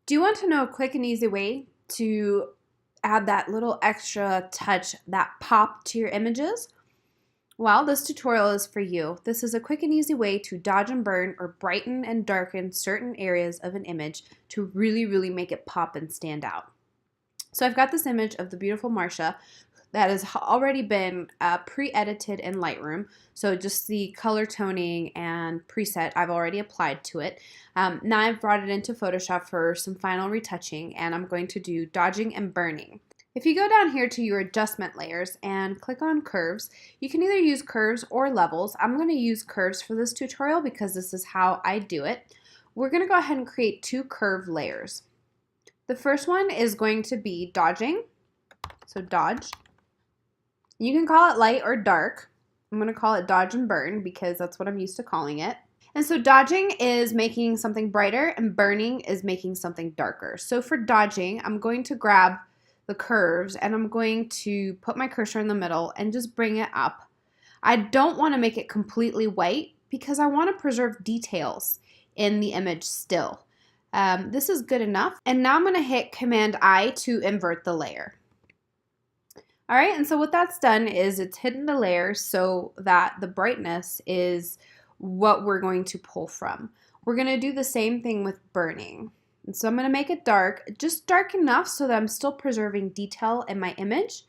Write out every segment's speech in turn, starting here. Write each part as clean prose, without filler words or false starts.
Do you want to know a quick and easy way to add that little extra touch, that pop to your images? Well, this tutorial is for you. This is a quick and easy way to dodge and burn or brighten and darken certain areas of an image to really make it pop and stand out. So I've got this image of the beautiful Marsha that has already been pre-edited in Lightroom. So just the color toning and preset I've already applied to it. Now I've brought it into Photoshop for some final retouching, and I'm going to do dodging and burning. If you go down here to your adjustment layers and click on curves, you can either use curves or levels. I'm going to use curves for this tutorial because this is how I do it. We're going to go ahead and create two curve layers. The first one is going to be dodging, so dodge. You can call it light or dark. I'm going to call it dodge and burn because that's what I'm used to calling it. And so dodging is making something brighter and burning is making something darker. So for dodging, I'm going to grab the curves and I'm going to put my cursor in the middle and just bring it up. I don't want to make it completely white because I want to preserve details in the image still. This is good enough. And now I'm going to hit Command I to invert the layer. All right, and so what that's done is it's hidden the layer so that the brightness is what we're going to pull from. We're going to do the same thing with burning. And so I'm going to make it dark, just dark enough so that I'm still preserving detail in my image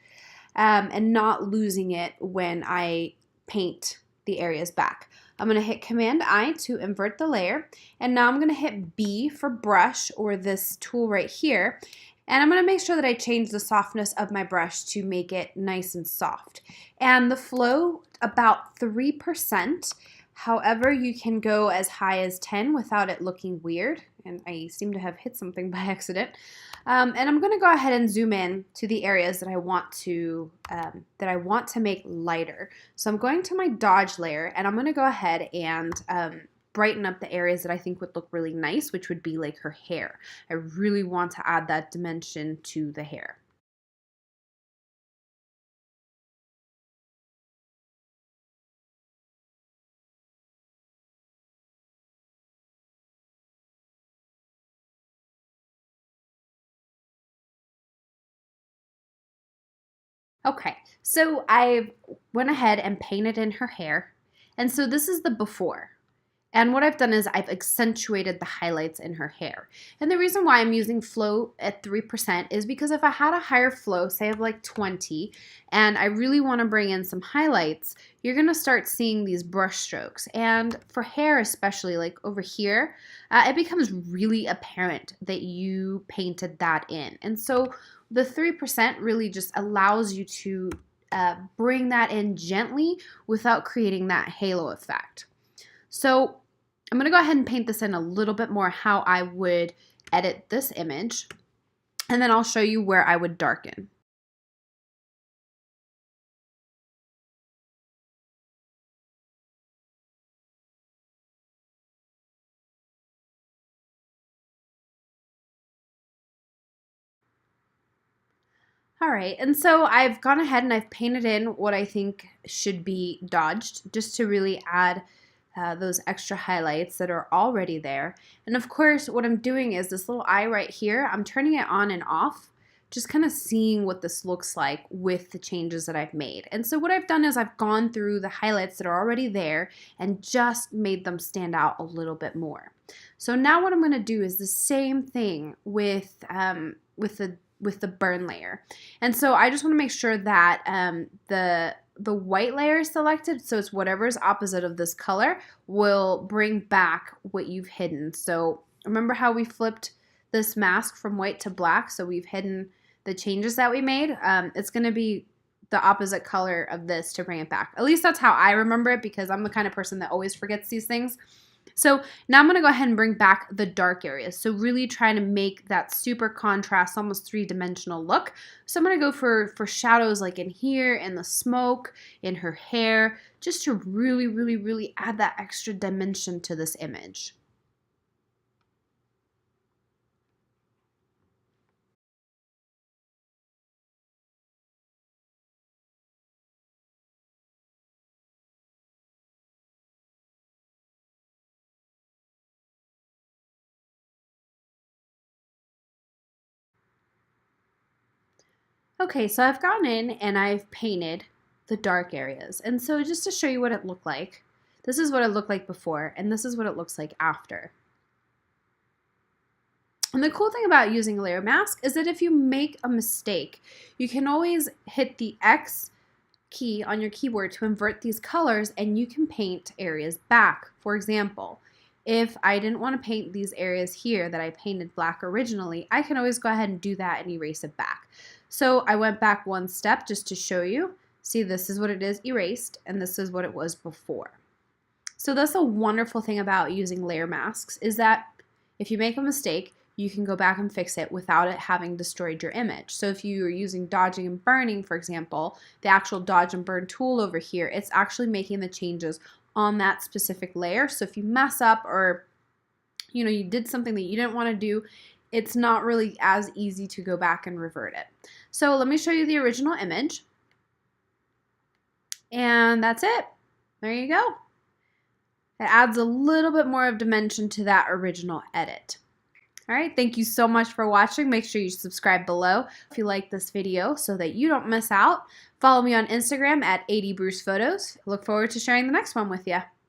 and not losing it when I paint the areas back. I'm going to hit Command I to invert the layer, and now I'm going to hit B for brush, or this tool right here, and I'm going to make sure that I change the softness of my brush to make it nice and soft. And the flow about 3%. However, you can go as high as 10 without it looking weird. And I seem to have hit something by accident. And I'm going to go ahead and zoom in to the areas that I want to make lighter. So I'm going to my dodge layer, and I'm going to go ahead and brighten up the areas that I think would look really nice, which would be like her hair. I really want to add that dimension to the hair. Okay, so I went ahead and painted in her hair, and so this is the before. And what I've done is I've accentuated the highlights in her hair. And the reason why I'm using flow at 3% is because if I had a higher flow, say of like 20, and I really want to bring in some highlights, you're going to start seeing these brush strokes. And for hair especially, like over here, it becomes really apparent that you painted that in. And so the 3% really just allows you to bring that in gently without creating that halo effect. So I'm going to go ahead and paint this in a little bit more how I would edit this image, and then I'll show you where I would darken. All right, and so I've gone ahead and I've painted in what I think should be dodged just to really add those extra highlights that are already there. And of course, what I'm doing is this little eye right here, I'm turning it on and off, just kind of seeing what this looks like with the changes that I've made. And so what I've done is I've gone through the highlights that are already there and just made them stand out a little bit more. So now what I'm going to do is the same thing with the burn layer. And so I just want to make sure that the white layer is selected, so it's whatever is opposite of this color will bring back what you've hidden. So remember how we flipped this mask from white to black, so we've hidden the changes that we made? It's going to be the opposite color of this to bring it back. At least that's how I remember it, because I'm the kind of person that always forgets these things. So now I'm going to go ahead and bring back the dark areas. So really trying to make that super contrast, almost three-dimensional look. So I'm going to go for shadows like in here, in the smoke, in her hair, just to really add that extra dimension to this image. Okay, so I've gone in and I've painted the dark areas. And so just to show you what it looked like, this is what it looked like before, and this is what it looks like after. And the cool thing about using a layer mask is that if you make a mistake, you can always hit the X key on your keyboard to invert these colors and you can paint areas back. For example, if I didn't want to paint these areas here that I painted black originally, I can always go ahead and do that and erase it back. So I went back one step just to show you. See, this is what it is erased and this is what it was before. So that's a wonderful thing about using layer masks is that if you make a mistake, you can go back and fix it without it having destroyed your image. So if you are using dodging and burning, for example, the actual dodge and burn tool over here, it's actually making the changes on that specific layer. So if you mess up or you did something that you didn't want to do, it's not really as easy to go back and revert it. So let me show you the original image. And that's it. There you go. It adds a little bit more of dimension to that original edit. All right, thank you so much for watching. Make sure you subscribe below if you like this video so that you don't miss out. Follow me on Instagram at 80BrucePhotos. Look forward to sharing the next one with you.